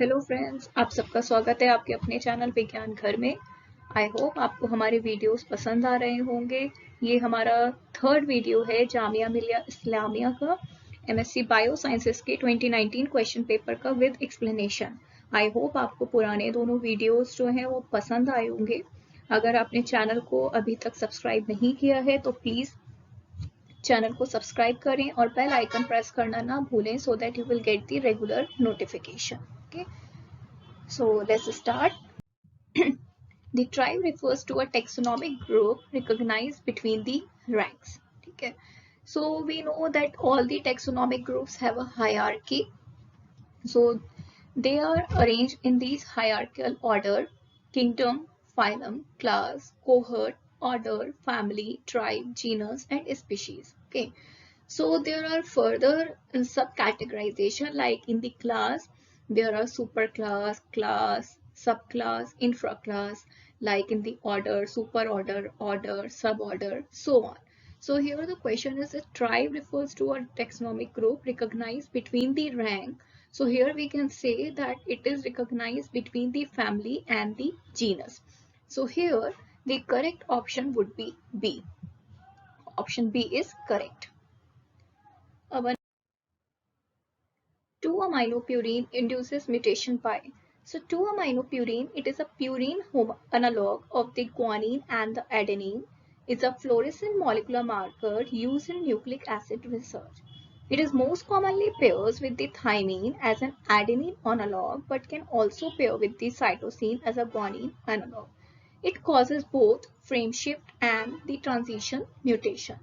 Hello friends, आप सबका स्वागत है आपके अपने चैनल विज्ञान घर में। आई होप आपको हमारे वीडियोस पसंद आ रहे होंगे। ये हमारा थर्ड वीडियो है जामिया मिलिया इस्लामिया का एमएससी बायो साइंसेस के 2019 क्वेश्चन पेपर का विद एक्सप्लेनेशन। आई होप आपको पुराने दोनों वीडियोस जो हैं वो पसंद आए होंगे। अगर आपने चैनल को अभी तक सब्सक्राइब नहीं किया है तो प्लीज़ चैनल को सब्सक्राइब करें और बेल आइकन प्रेस करना ना भूलें so that you will get the regular notification. Okay, so let's start. The tribe refers to a taxonomic group recognized between the ranks. ठीक है, so we know that all the taxonomic groups have a hierarchy. So they are arranged in these hierarchical order: kingdom, phylum, class, cohort, order, family, tribe, genus, and species. Okay, so there are further subcategorization, like in the class there are superclass, class, subclass, infraclass, like in the order, superorder, order, suborder, so on. So here the question is, a tribe refers to a taxonomic group recognized between the rank. So here we can say that it is recognized between the family and the genus. So here the correct option would be B. Option B is correct. 2-aminopurine induces mutation by. So 2-aminopurine, it is a purine analog of the guanine and the adenine. It's a fluorescent molecular marker used in nucleic acid research. It is most commonly pairs with the thymine as an adenine analog, but can also pair with the cytosine as a guanine analog. It causes both frame shift and the transition mutation.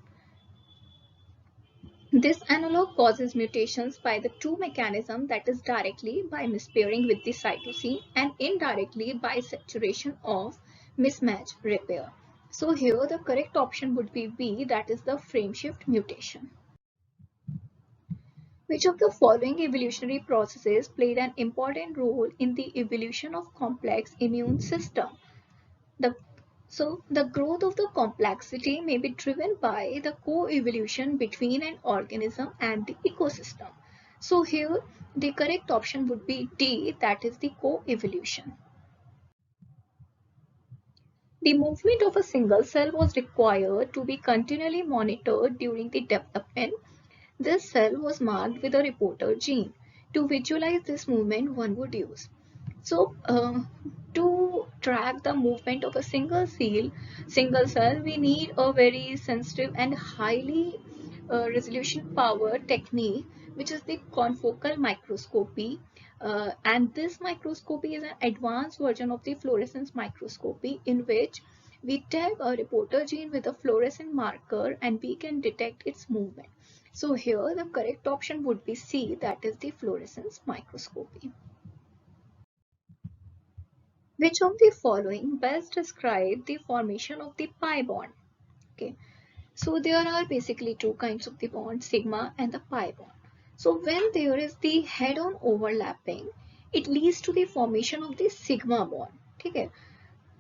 This analog causes mutations by the two mechanisms, that is directly by mispairing with the cytosine and indirectly by saturation of mismatch repair. So here the correct option would be B, that is the frame shift mutation. Which of the following evolutionary processes played an important role in the evolution of complex immune system? The growth of the complexity may be driven by the co-evolution between an organism and the ecosystem. So here the correct option would be D, that is the co-evolution. The movement of a single cell was required to be continually monitored during the development. This cell was marked with a reporter gene. To visualize this movement, one would use. So to track the movement of a single cell, we need a very sensitive and highly resolution power technique, which is the confocal microscopy. And this microscopy is an advanced version of the fluorescence microscopy, in which we tag a reporter gene with a fluorescent marker and we can detect its movement. So here the correct option would be C, that is the fluorescence microscopy. Which of the following best describe the formation of the pi bond? Okay, so there are basically two kinds of the bond, sigma and the pi bond. So when there is the head-on overlapping, it leads to the formation of the sigma bond. Okay,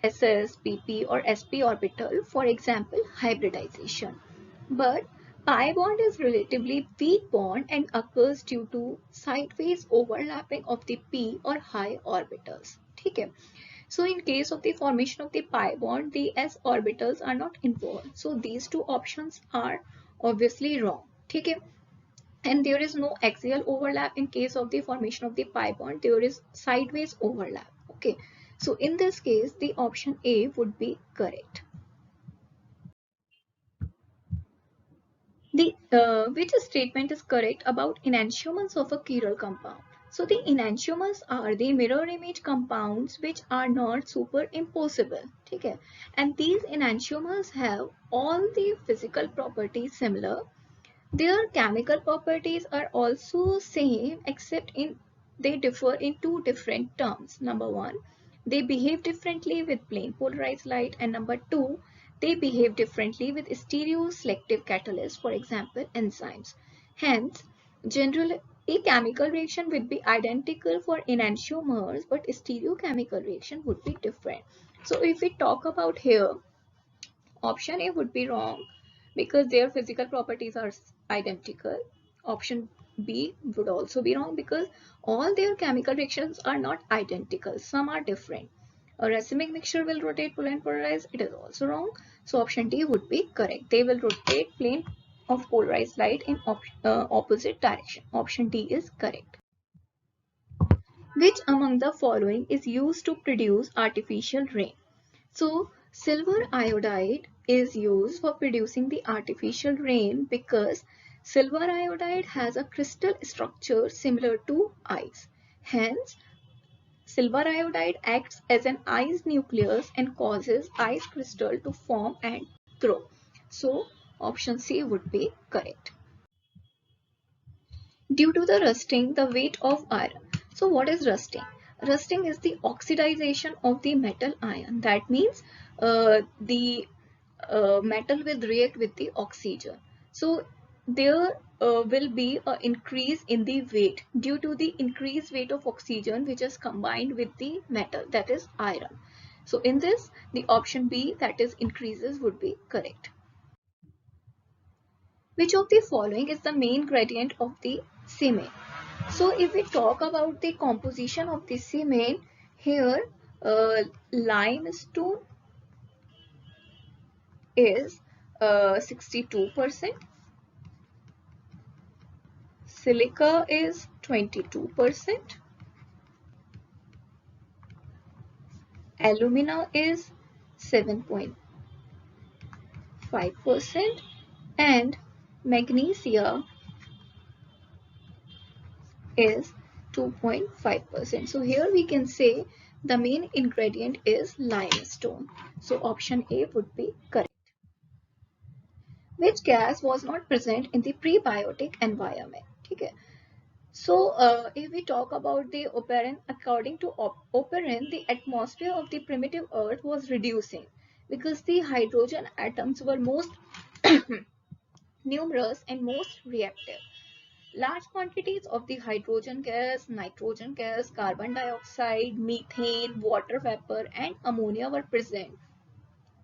SS, PP or sp orbital, for example, hybridization. But pi bond is relatively weak bond and occurs due to sideways overlapping of the p or high orbitals. Okay. So in case of the formation of the pi bond, the s orbitals are not involved. So these two options are obviously wrong. Okay. And there is no axial overlap in case of the formation of the pi bond. There is sideways overlap. Okay. So in this case, the option A would be correct. Which statement is correct about enantiomers of a chiral compound? So the enantiomers are the mirror image compounds which are not superimposable. Okay? And these enantiomers have all the physical properties similar. Their chemical properties are also same, except they differ in two different terms. Number one, they behave differently with plane polarized light, and number two, they behave differently with stereoselective catalysts, for example, enzymes. Hence, generally, a chemical reaction would be identical for enantiomers, but stereochemical reaction would be different. So if we talk about here, option A would be wrong because their physical properties are identical. Option B would also be wrong because all their chemical reactions are not identical. Some are different. A racemic mixture will rotate, pull and polarize. It is also wrong. So option D would be correct. They will rotate plane of polarized light in opposite direction. Option D is correct. Which among the following is used to produce artificial rain? So silver iodide is used for producing the artificial rain because silver iodide has a crystal structure similar to ice. Hence, silver iodide acts as an ice nucleus and causes ice crystal to form and grow. So option C would be correct. Due to the rusting, the weight of iron. So what is rusting? Rusting is the oxidization of the metal ion. That means the metal will react with the oxygen. So there will be an increase in the weight due to the increased weight of oxygen which is combined with the metal, that is iron. So in this, the option B, that is increases, would be correct. Which of the following is the main gradient of the cement? So if we talk about the composition of the cement, here limestone is 62%, silica is 22%, alumina is 7.5%, and magnesia is 2.5%. So here we can say the main ingredient is limestone. So option A would be correct. Which gas was not present in the prebiotic environment? Okay. So if we talk about the operant, according to operant, the atmosphere of the primitive earth was reducing because the hydrogen atoms were most numerous and most reactive. Large quantities of the hydrogen gas, nitrogen gas, carbon dioxide, methane, water vapor, and ammonia were present,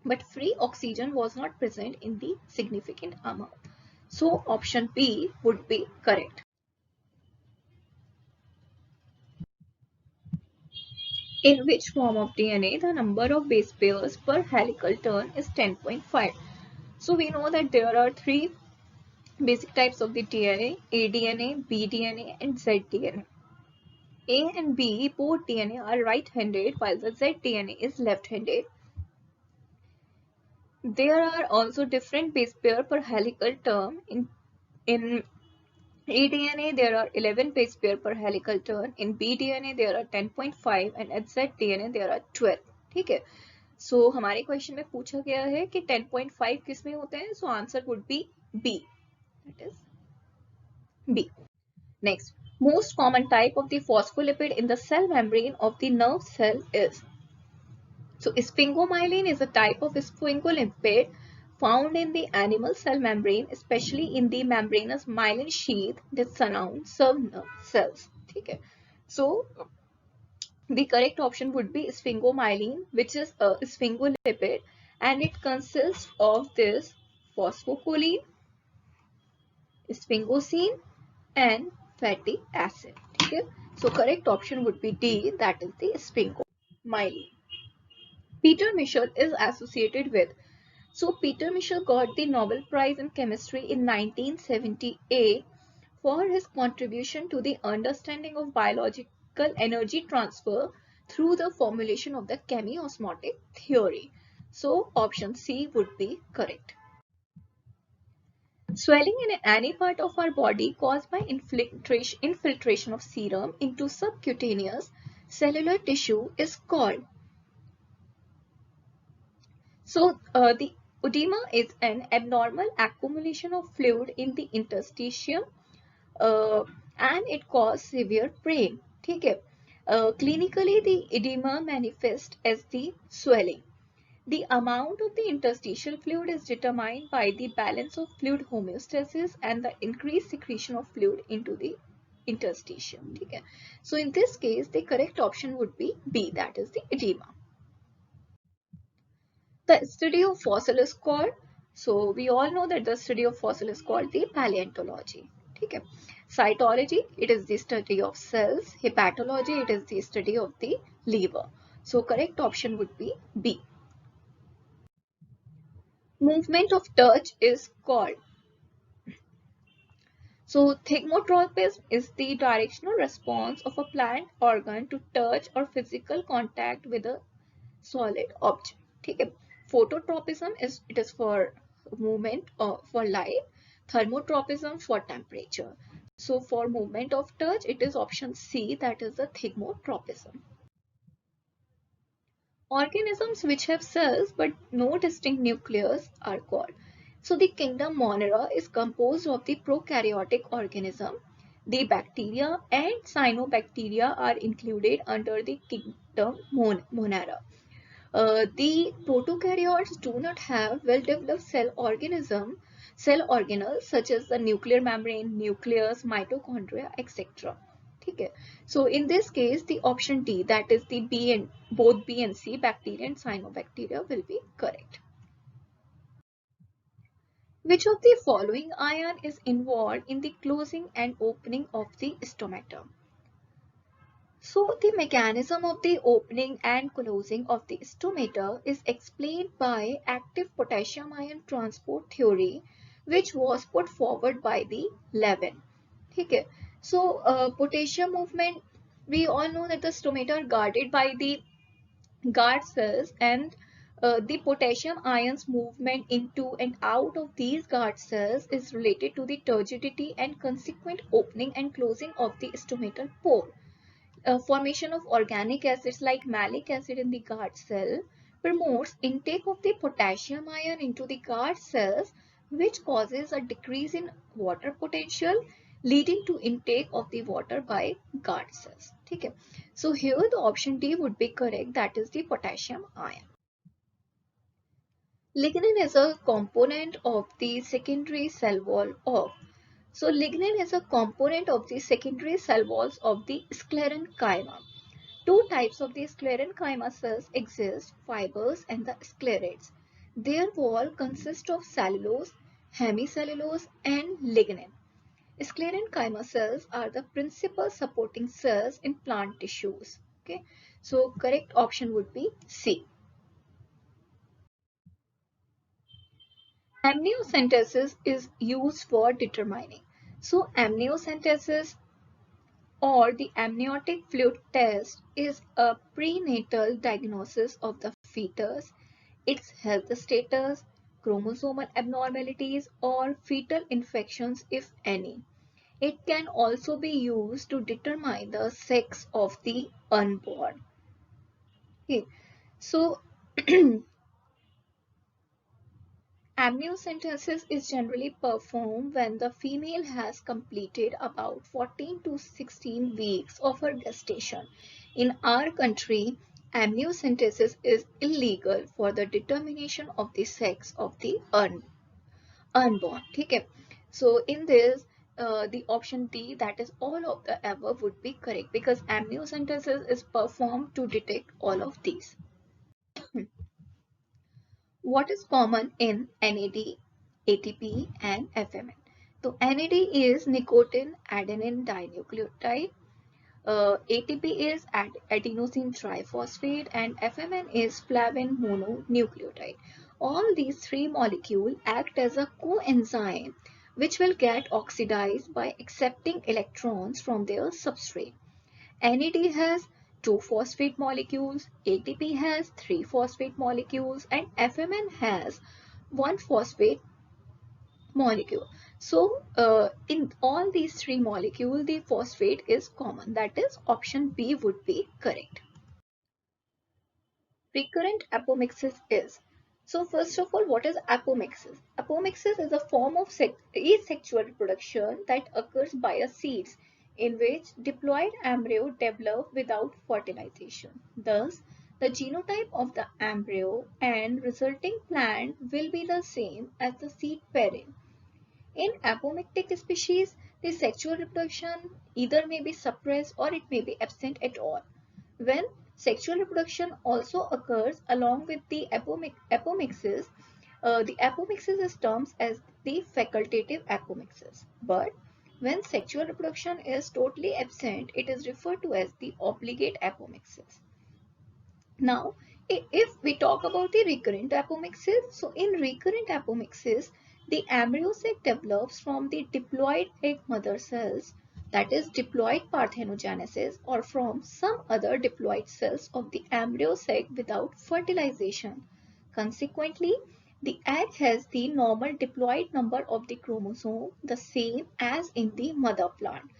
but free oxygen was not present in the significant amount. So option B would be correct. In which form of DNA the number of base pairs per helical turn is 10.5? So we know that there are three basic types of the DNA: aDNA, bDNA, and zDNA. A and B, both DNA are right-handed while the zDNA is left-handed. There are also different base pair per helical turn. In aDNA there are 11 base pair per helical turn. In bDNA there are 10.5 and at zDNA there are 12. ठीक है. So हमारे question में पूछा गया है कि 10.5 किस में होते हैं? So answer would be B. That is B. Next, most common type of the phospholipid in the cell membrane of the nerve cell is. So sphingomyelin is a type of sphingolipid found in the animal cell membrane, especially in the membranous myelin sheath that surrounds nerve cells. Okay. So the correct option would be sphingomyelin, which is a sphingolipid, and it consists of this phosphocholine, sphingosine, and fatty acid. Okay. So correct option would be D, that is the sphingomyelin. Peter Michell is associated with. So Peter Michell got the Nobel Prize in Chemistry in 1978 for his contribution to the understanding of biological energy transfer through the formulation of the chemiosmotic theory. So option C would be correct. Swelling in any part of our body caused by infiltration of serum into subcutaneous cellular tissue is called. So the edema is an abnormal accumulation of fluid in the interstitium and it causes severe pain. ठीक है. Clinically, the edema manifests as the swelling. The amount of the interstitial fluid is determined by the balance of fluid homeostasis and the increased secretion of fluid into the interstitium. ठीक है. So in this case, the correct option would be B, that is the edema. The study of fossil is called, so we all know that the study of fossil is called the paleontology. Okay. Cytology, it is the study of cells. Hepatology, it is the study of the liver. So correct option would be B. Movement of touch is called. So thigmotropism is the directional response of a plant organ to touch or physical contact with a solid object. ठीक है. Phototropism is for movement or for light. Thermotropism for temperature. So for movement of touch, it is option C, that is the thigmotropism. Organisms which have cells but no distinct nucleus are called. So the kingdom Monera is composed of the prokaryotic organism. The bacteria and cyanobacteria are included under the kingdom Monera. The protokaryotes do not have well-developed cell organelles such as the nuclear membrane, nucleus, mitochondria, etc. Okay. So in this case, the option D, that is the both B and C, bacteria and cyanobacteria, will be correct. Which of the following ion is involved in the closing and opening of the stomata? So the mechanism of the opening and closing of the stomata is explained by active potassium ion transport theory, which was put forward by the Levin. Okay. So potassium movement, we all know that the stomata are guarded by the guard cells, and the potassium ions movement into and out of these guard cells is related to the turgidity and consequent opening and closing of the stomatal pore. Formation of organic acids like malic acid in the guard cell promotes intake of the potassium ion into the guard cells, which causes a decrease in water potential, leading to intake of the water by guard cells. Okay. So here the option D would be correct, that is the potassium ion. Lignin is a component of the secondary cell wall of. So lignin is a component of the secondary cell walls of the sclerenchyma. Two types of the sclerenchyma cells exist, fibers and the sclerates. Their wall consists of cellulose, hemicellulose and lignin. Sclerenchyma cells are the principal supporting cells in plant tissues. Okay, so correct option would be C. Amniocentesis is used for determining. So amniocentesis or the amniotic fluid test is a prenatal diagnosis of the fetus, its health status, chromosomal abnormalities or fetal infections if any. It can also be used to determine the sex of the unborn. Okay. So amniocentesis is generally performed when the female has completed about 14 to 16 weeks of her gestation. In our country, amniocentesis is illegal for the determination of the sex of the unborn. Okay. So in this, the option D, that is all of the above, would be correct because amniocentesis is performed to detect all of these. What is common in NAD, ATP and FMN? So NAD is nicotine adenine dinucleotide, ATP is adenosine triphosphate and FMN is flavin mononucleotide. All these three molecules act as a coenzyme which will get oxidized by accepting electrons from their substrate. NAD has 2 phosphate molecules, ATP has 3 phosphate molecules and FMN has 1 phosphate molecule. So in all these three molecules, the phosphate is common. That is option B would be correct. Recurrent apomixis is. So first of all, what is apomixis? Apomixis is a form of asexual reproduction that occurs by seeds in which diploid embryo develop without fertilization. Thus, the genotype of the embryo and resulting plant will be the same as the seed parent. In apomictic species, the sexual reproduction either may be suppressed or it may be absent at all. When sexual reproduction also occurs along with the apomixis, the apomixis is termed as the facultative apomixis. But When sexual reproduction is totally absent, it is referred to as the obligate apomixis. Now, if we talk about the recurrent apomixis, so in recurrent apomixis, the embryo sac develops from the diploid egg mother cells, that is diploid parthenogenesis, or from some other diploid cells of the embryo sac without fertilization. Consequently, the egg has the normal diploid number of the chromosome, the same as in the mother plant.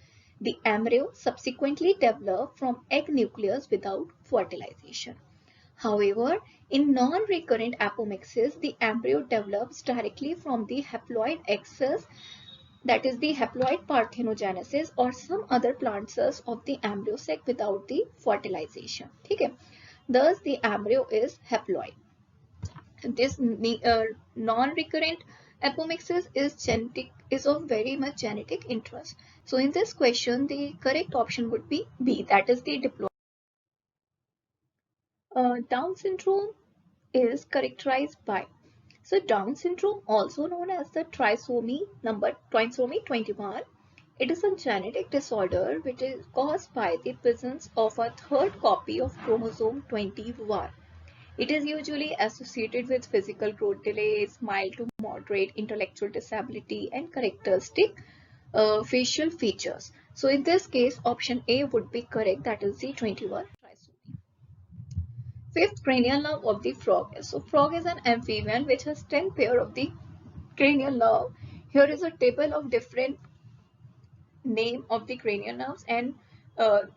The embryo subsequently develops from egg nucleus without fertilization. However, in non-recurrent apomixis, the embryo develops directly from the haploid egg cells, that is the haploid parthenogenesis, or some other plant cells of the embryo sac without the fertilization. Okay? Thus, the embryo is haploid. This non-recurrent apomixis is of very much genetic interest. So, in this question, the correct option would be B, that is the diploid. Down syndrome is characterized by, so Down syndrome, also known as the trisomy 21, it is a genetic disorder which is caused by the presence of a third copy of chromosome 21. It is usually associated with physical growth delays, mild to moderate intellectual disability, and characteristic facial features. So in this case, option A would be correct, that is the 21 trisomy. Fifth, cranial nerve of the frog. So frog is an amphibian which has 10 pair of the cranial nerve. Here is a table of different name of the cranial nerves and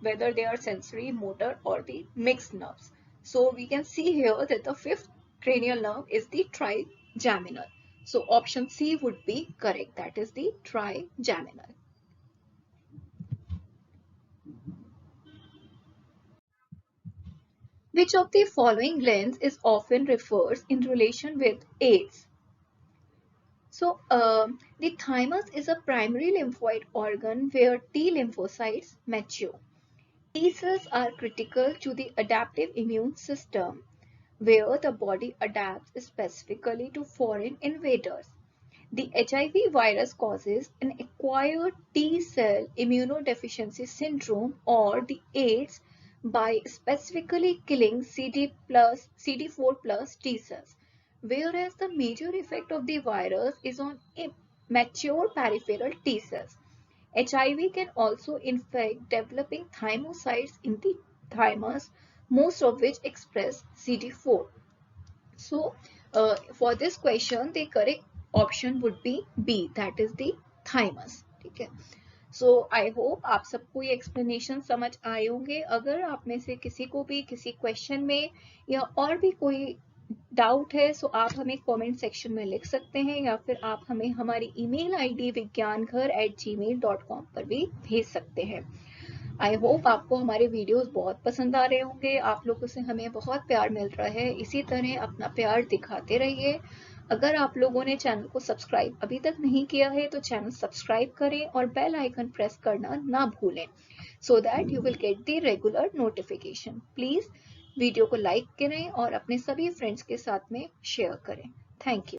whether they are sensory, motor, or the mixed nerves. So we can see here that the fifth cranial nerve is the trigeminal. So option C would be correct, that is the trigeminal. Which of the following glands is often referred in relation with AIDS? So, the thymus is a primary lymphoid organ where T lymphocytes mature. T cells are critical to the adaptive immune system, where the body adapts specifically to foreign invaders. The HIV virus causes an acquired T cell immunodeficiency syndrome, or the AIDS, by specifically killing CD4 plus T cells, whereas the major effect of the virus is on mature peripheral T cells. HIV can also infect developing thymocytes in the thymus, most of which express CD4. So, for this question, the correct option would be B, that is the thymus. ठीक है. So, I hope आप सबको ये explanation समझ आए होंगे. अगर आप में से किसी को भी किसी question में या और भी कोई डाउट है, सो आप हमें कमेंट सेक्शन में लिख सकते हैं, या फिर आप हमें हमारी ईमेल आईडी vigyanghar@gmail.com पर भी भेज सकते हैं. आई होप आपको हमारे वीडियोस बहुत पसंद आ रहे होंगे. आप लोगों से हमें बहुत प्यार मिल रहा है. इसी तरह अपना प्यार दिखाते रहिए. अगर आप लोगों ने चैनल को सब्सक्राइब अभी तक नहीं किया है तो चैनल सब्सक्राइब करें और बेल आइकन प्रेस करना ना भूलें, so that you will get the regular notification. Please video को लाइक करें और अपने सभी फ्रेंड्स के साथ में शेयर करें. Thank you.